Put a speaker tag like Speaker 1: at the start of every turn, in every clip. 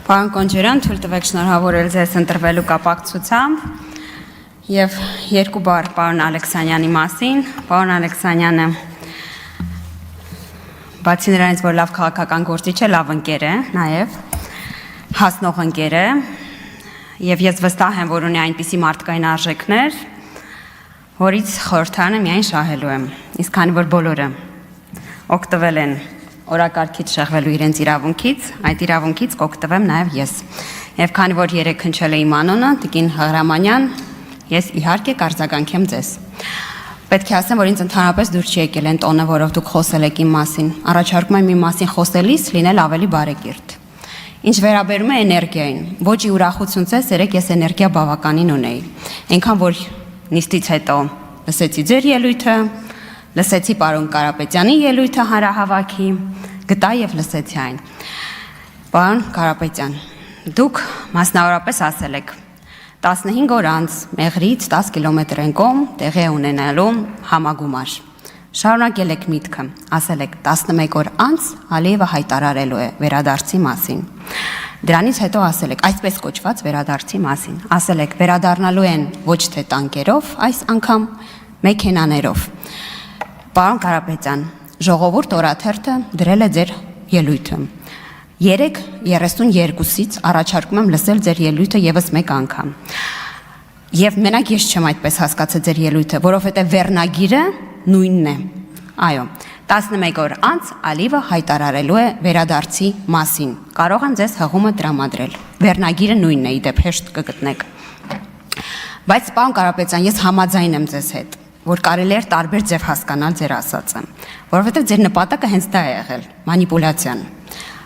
Speaker 1: Պարոն Կոնջերյան, թույլ տվեք շնորհավորել ձեզ ընտրվելու կապակցությամբ եւ երկու բառ պարոն Ալեքսանյանի մասին։ Պարոն Ալեքսանյանը բացի նրանից, որ լավ քաղաքական գործիչ է, լավ ընկեր է, նաեւ հասնող ընկեր է եւ ես վստահ եմ, որ ունի այնպիսի մարդկային արժեքներ, որից խորհրդարանը միայն շահելու եմ։ Իսկ քանի որ բոլորը օգտվել են օրակարգից շեղվելու իրենց իրավունքից, այդ իրավունքից կօգտվեմ նաև ես։ Եվ քանի որ երեք հնչել է իմ անունը, Տիկին Հղրամանյան, ես իհարկե կարձագանքեմ ձեզ։ Պետք է ասեմ, որ ինձ ընդհանրապես դուր չի եկել այն տոնը, որով դուք խոսել եք իմ մասին։ Առաջարկում եմ իմ մասին խոսելիս լինել ավելի բարեկիրթ։ Ինչ վերաբերում է էներգիային, ոչ ուրախություն ձեզ, երեք ես էներգիա բավականին ունեի։ Այնքան որ նիստից հետո լսեցի ձեր ելույթը, լսեցի պարոն Կարապետյանի ելույթը հանրահավաքի, գտա եւ լսեցի այն։ Պարոն Կարապետյան, դուք մասնավորապես ասել եք 15 օր անց Մեղրից 10 կիլոմետր են կողմ տեղի ունենալու համագումար։ Շարունակել եք միտքը, ասել եք 11 օր անց Ալիևը հայտարարելու է վերադարձի մասին։ Դրանից հետո ասել եք այսպես կոչված վերադարձի մասին։ Ասել եք վերադառնալու են ոչ թե տանկերով, այս անգամ մեքենաներով։ Պարոն Կարապետյան, ժողովուրդ օրաթերթը դրել է ձեր ելույթը։ 3:32-ից առաջարկում եմ լսել ձեր ելույթը եւս մեկ անգամ։ Եվ մենակ ես չեմ այդպես հասկացել ձեր ելույթը, որովհետեւ վերնագիրը նույնն է։ Այո, 11 օր անց Ալիևը հայտարարելու է վերադարձի մասին։ Կարող եմ ձեզ հղումը տրամադրել։ Վերնագիրը նույնն է, իդեպ հեշտ կգտնեք։ Բայց պարոն Կարապետյան, ես համաձայն եմ ձեզ հետ, որ կարելի է տարբեր ձև հասկանալ ձեր ասածը, որովհետև ձեր նպատակը հենց դա է եղել, մանիպուլյացիան։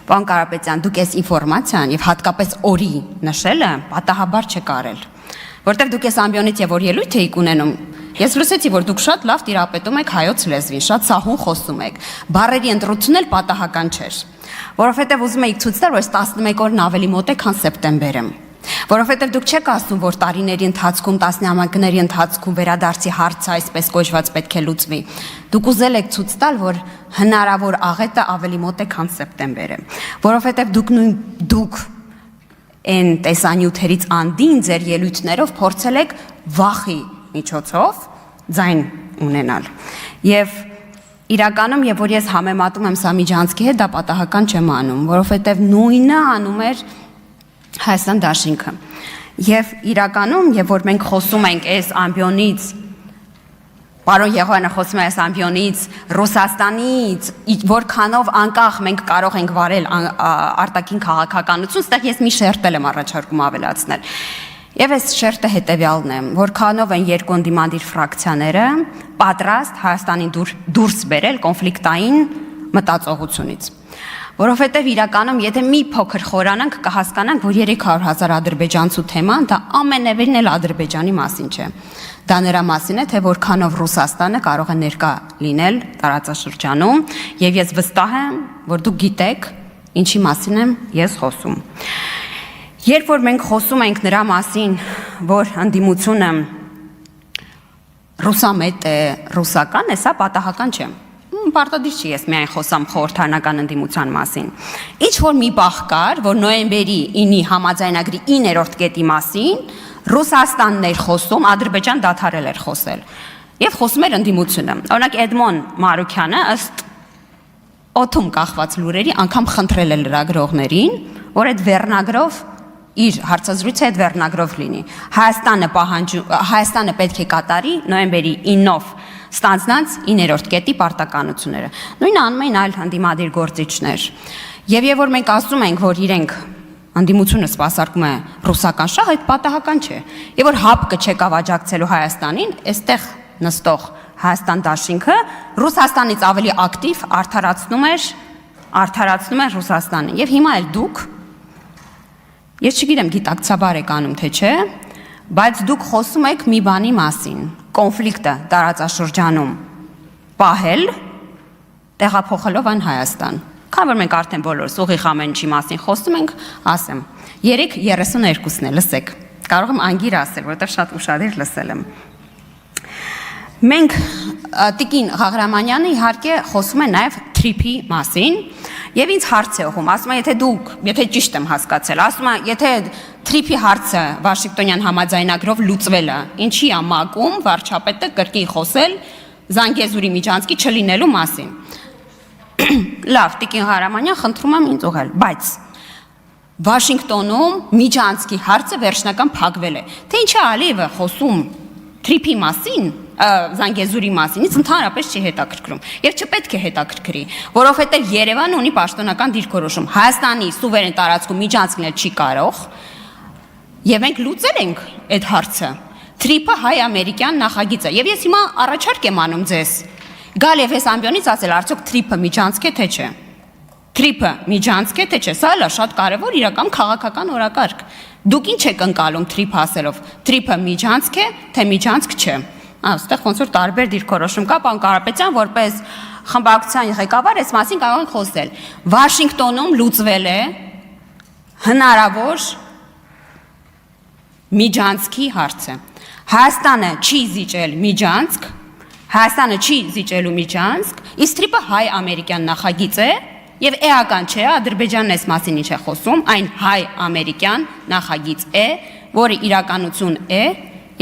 Speaker 1: Պարոն Կարապետյան, դուք այս ինֆորմացիան եւ հատկապես օրի նշելը պատահաբար չեք արել, որովհետև դուք այս ամբիոնից եւ որ ելույթ եք ունենում, ես լսեցի, որ դուք շատ լավ տիրապետում եք հայոց լեզվին, շատ սահուն խոսում եք, բառերի ընտրությունն էլ պատահական չէր, որովհետև ուզում եք ցույց տալ, որ 11 օրն ավելի մոտ է, քան սեպտեմբերը։ Որովհետև դուք չեք ասում, որ տարիների ընթացքում, տասնամյակների ընթացքում վերադարձի հարցը այսպես կոչված պետք է լուծվի։ Դուք ուզել եք ցույց տալ, որ հնարավոր աղետը ավելի մոտ է, քան սեպտեմբերը։ Որովհետև դուք այն տեսանյութերից անդին ձեր ելույթներով փորձել եք վախի միջոցով ձայն ունենալ։ Եվ իրականում, երբ որ ես համեմատում եմ Սամիջանցկի հետ, դա պատահական չեմ անում, որովհետև նույնը անում էր Հայաստան դաշինքը։ Եվ իրականում, երբ որ մենք խոսում ենք այս ամբիոնից, պարոն Եղոյանը խոսում է այս ամբիոնից, Ռուսաստանից, որքանով անկախ մենք կարող ենք վարել արտաքին քաղաքականություն, ստեղ ես մի շերտել եմ առաջարկում ավելացնել։ Եվ այս շերտը հետևյալն է, որքանով են երկու ընդդիմադիր ֆրակցիաները պատրաստ Հայաստանին դուրս բերել կոնֆլիկտային մտածողությունից։ Որովհետև իրականում, եթե մի փոքր խորանանք, կհասկանանք, որ 300,000 ադրբեջանցու թեման դա ամենևին էլ Ադրբեջանի մասին չէ։ Դա նրա մասին է, թե որքանով Ռուսաստանը կարող է ներկա լինել տարածաշրջանում, եւ ես վստահ եմ, որ դուք գիտեք, ինչի մասին եմ ես խոսում։ Երբ որ մենք խոսում ենք նրա մասին, որ ընդդիմությունը ռուսամետ է, ռուսական է, սա պատահական չէ։ Պարտադիր չի ես միայն խոսամ խորհրդարանական ընդդիմության մասին։ Ինչ որ մի բախ կար, որ նոյեմբերի 9-ի համաձայնագրի 9-րդ կետի մասին Ռուսաստանն էր խոսում, Ադրբեջան դադարել էր խոսել։ Եվ խոսում էր ընդդիմությունը։ Օրինակ Էդմոն Մարուքյանը ըստ օդում կախված լուրերի անգամ խնդրել է լրագրողներին, որ այդ վերնագրով իր հարցազրույցը այդ վերնագրով լինի։ Հայաստանը պետք է կատարի նոյեմբերի 9-ով ստանձնած 9-րդ կետի պարտականությունները։ Նույնը անում էին այլ ընդդիմադիր գործիչներ։ Եվ որ մենք ասում ենք, որ իրենք ընդդիմությունը սպասարկում է ռուսական շահ, այդ պատահական չէ։ Եվ որ ՀԱՊԿ չեկավ աջակցելու Հայաստանին, այստեղ նստող Հայաստան դաշինքը Ռուսաստանից ավելի ակտիվ արդարացնում էր Ռուսաստանին։ Եվ հիմա էլ դուք, ես չգիտեմ գիտակցաբար եք անում, թե չէ, բայց դուք խոսում եք մի բանի մասին, կոնֆլիկտը տարածաշրջանում պահել, տեղափոխելով այն Հայաստան։ Քանի որ մենք արդեն բոլորս ուղիղ ամեն ինչի մասին խոսում ենք, ասեմ, 3:32-ն է, լսեք։ Կարող եմ անգիր ասել, որովհետև շատ ուշադիր լսել եմ։ Մենք Տիկին Հղրամանյանը իհարկե խոսում է նաև թրիփի մասին Եվ ինձ հարց է ուղում, ասում է, եթե ճիշտ եմ հասկացել, ասում է, եթե Թրիփի հարցը Վաշինգտոնյան համաձայնագրով լուծվել է, ինչի է մակում վարչապետը կրկին խոսել Զանգեզուրի միջանցքի չլինելու մասին։ Լավ, Տիկին Ղարամանյան, խնդրում եմ ինձ ուղղել, բայց Վաշինգտոնում միջանցքի հարցը վերջնական փակվել է։ Թե ինչ է Ալիևը խոսում Թրիփի մասին, Զանգեզուրի մասին, ինձ ընդհանրապես չի հետաքրքրում եւ չպետք է հետաքրքրի, որովհետեւ Երևանը ունի պաշտոնական դիրքորոշում։ Հայաստանի սուվերեն տարածքում միջանցքն էլ չի կարող։ Եվ մենք լուծել ենք այդ հարցը։ Թրիփը հայ-ամերիկյան նախագիծ է։ Եվ ես հիմա առաջարկ եմ անում ձեզ։ Գալ եւ այս ամբիոնից ասել, արդյոք Թրիփը միջանցք է թե չէ։ Թրիփը միջանցք է թե չէ, սա էլ է շատ կարևոր իրական քաղաքական օրակարգ։ Դուք ինչ եք ընկալում Թրիփ ասելով։ Թրիփը միջանցք է, թե միջանցք չէ։ Այստեղ ոնց որ տարբեր դիրքորոշում կա, պարոն Կարապետյան, որպես խմբակցության ղեկավար, այս մասին կարող ենք խոսել։ Վաշինգտոնում լուծվել է հնարավոր միջանցքի հարցը։ Հայաստանը չի զիջել միջանցք, Հայաստանը չի զիջելու միջանցք, իսկ Թրիփը հայ-ամերիկյան նախագիծ է եւ էական չէ, Ադրբեջանն այս մասին ինչ է խոսում, այն հայ-ամերիկյան նախագիծ է, որը իրականություն է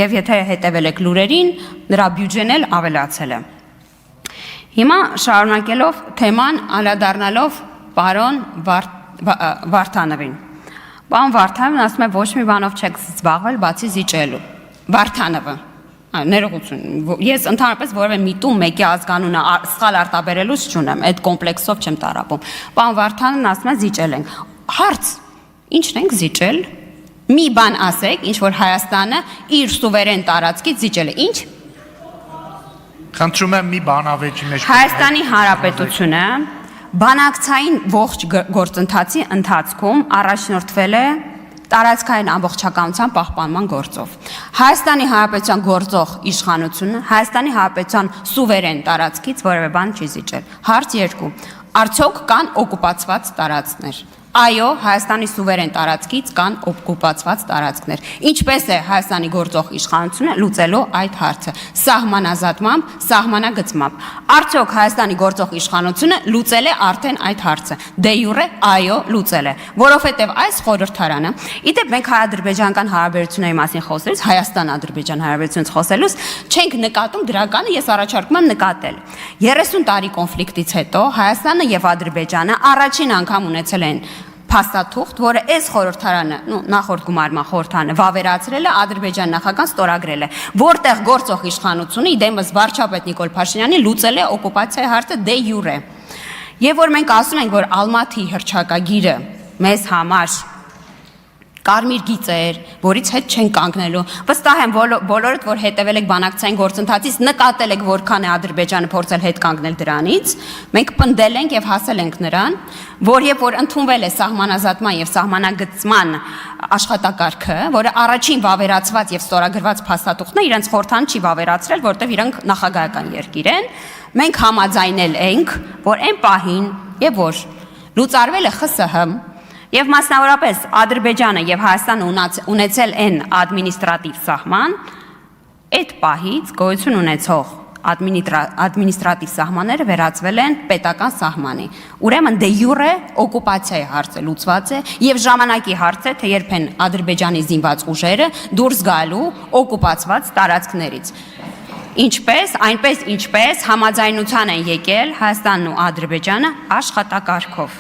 Speaker 1: եւ եթե հետեւել եք լուրերին, նրա բյուջեն էլ ավելացել է։ Հիմա շարունակելով թեման, անդրադառնալով պարոն Վարդանովին։ Պարոն Վարդանովն ասում է ոչ մի բանով չեք զբաղվել, բացի զիջելու։ Վարդանովը ներողություն, ես ընդհանրապես որևէ միտում մեկի ազգանունը սխալ արտաբերելուց չունեմ, այդ կոմպլեքսով չեմ տարապում։ Պարոն Վարդանովն ասում է զիջել ենք։ Հարց, ինչն ենք զիջել։ Մի բան ասեք, ինչ որ Հայաստանը իր սուվերեն տարածքից զիջել է։ Ինչ։
Speaker 2: Խնդրում եմ մի բանավեճի մեջ։
Speaker 1: Հայաստանի Հանրապետությունը բանակցային ողջ գործընթացի ընթացքում առաջնորդվել է տարածքային ամբողջականության պահպանման գործով։ Հայաստանի Հանրապետության գործող իշխանությունը Հայաստանի Հանրապետության սուվերեն տարածքից որևէ բան չի զիջել։ Հարց 2. Արդյոք կան օկուպացված տարածքներ։ Այո, Հայաստանի սուվերեն տարածքից կան օկուպացված տարածքներ։ Ինչպես է Հայաստանի գործող իշխանությունը լուծելու այդ հարցը։ Սահմանազատմամբ, սահմանագծմամբ։ Արդյոք Հայաստանի գործող իշխանությունը լուծել է արդեն այդ հարցը։ Դե յուրե այո, լուծել է, որովհետև այս խորհրդարանը, իդեպ մենք հայ-ադրբեջանական հարաբերությունների մասին խոսելուց, Հայաստան-ադրբեջան հարաբերությունից խոսելուց չենք նկատում դրականը, ես առաջարկում եմ նկատել։ 30 տարի կոնֆլիկտից հետո Հայաստանը եւ Ադրբեջանը առաջին անգամ ունեցել են փաստաթուղթ, որը այս խորհրդարանը, նախորդ գումարման խորհրդարանը վավերացրել է, Ադրբեջան նախագահան ստորագրել է, որտեղ գործող իշխանությունը իդեմս վարչապետ Նիկոլ Փաշինյանի լուծել է օկուպացիայի հարցը դե յուրե։ Եվ որ մենք ասում ենք, որ Ալմաթի հռչակագիրը մեզ համար կարմիր գիծ էր, որից հետ չեն կանգնելու։ Վստահ եմ բոլորդ, որ հետևել եք բանակցային գործընթացից, նկատել եք որքան է Ադրբեջանը փորձել հետ կանգնել դրանից։ Մենք պնդել ենք եւ հասել ենք նրան, որ երբ որ ընդունվել է սահմանազատման եւ սահմանագծման աշխատակարգը, որը առաջին վավերացված եւ ստորագրված փաստաթուղթն է, իրենց խորհրդան չի վավերացրել, որտեղ իրանք նախագահական երկիր են։ Մենք համաձայնել ենք, որ այն պահին եւ որ լուծարվել է ԽՍՀՄ Եվ մասնավորապես Ադրբեջանը եւ Հայաստանը ունեցել են ադմինիստրատիվ սահման, այդ պահից գոյություն ունեցող ադմինիստրատիվ սահմանները վերածվել են պետական սահմանի։ Ուրեմն դե յուրե օկուպացիայի հարցը լուծված է եւ ժամանակի հարց է, թե երբ են Ադրբեջանի զինված ուժերը դուրս գալու օկուպացված տարածքներից։ Այնպես ինչպես համաձայնության են եկել Հայաստանն ու Ադրբեջանը աշխատակարգով։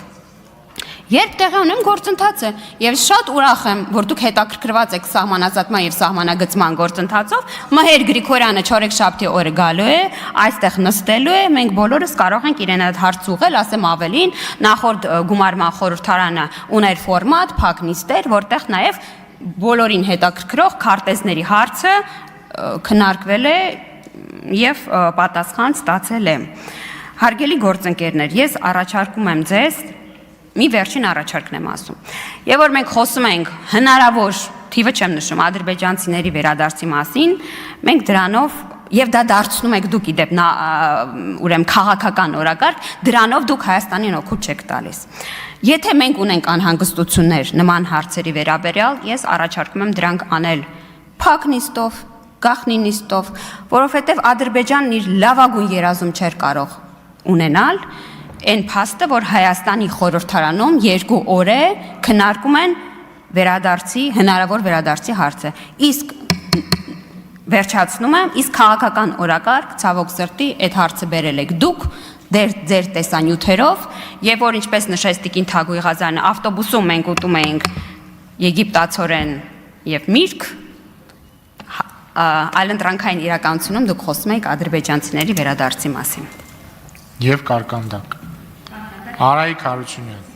Speaker 1: Երբ տեղի ունեմ գործընթացը եւ շատ ուրախ եմ, որ դուք հետաքրքրված եք սահմանազատման եւ սահմանագծման գործընթացով, Մհեր Գրիգորյանը չորեքշաբթի օրը գալու է, այստեղ նստելու է, մենք բոլորս կարող ենք իրեն այդ հարց ուղղել, ասեմ ավելին, նախորդ գումարման խորհրդարանը ուներ ֆորմատ, փակ նիստեր, որտեղ նաեւ բոլորին հետաքրքրող քարտեզների հարցը քննարկվել է եւ պատասխան ստացել է։ Հարգելի գործընկերներ, ես առաջարկում եմ ձեզ մի վերջին առաջարկն եմ ասում։ Եվ որ մենք խոսում ենք հնարավոր, թիվը չեմ նշում, ադրբեջանցիների վերադարձի մասին, մենք դրանով, եւ դա դարձնում եք դուք իդեպ ուրեմն քաղաքական օրակարգ, դրանով դուք Հայաստանին օգուտ չեք տալիս։ Եթե մենք ունենք անհանգստություններ նման հարցերի վերաբերյալ, ես առաջարկում եմ դրանք անել փակ նիստով, գաղտնի նիստով, որովհետեւ Ադրբեջանն իր լավագույն երազում չէր կարող ունենալ, այն փաստը, որ Հայաստանի խորհրդարանում 2 օր է քննարկում են հնարավոր վերադարձի հարցը։ Իսկ վերջացնում եմ, իսկ քաղաքական օրակարգ ցավոք սրտի այդ հարցը բերել եք դուք ձեր տեսանյութերով, եւ որ ինչպես նշեց Տիկին Թագուհի Ղազարյանը, ավտոբուսում մենք ուտում էինք եգիպտացորեն եւ միրգ, այլընտրանքային իրականությունում դուք խոսում եք ադրբեջանցիների վերադարձի մասին։
Speaker 2: Եվ կարկանդակ։ Արայիկ Հարությունյան։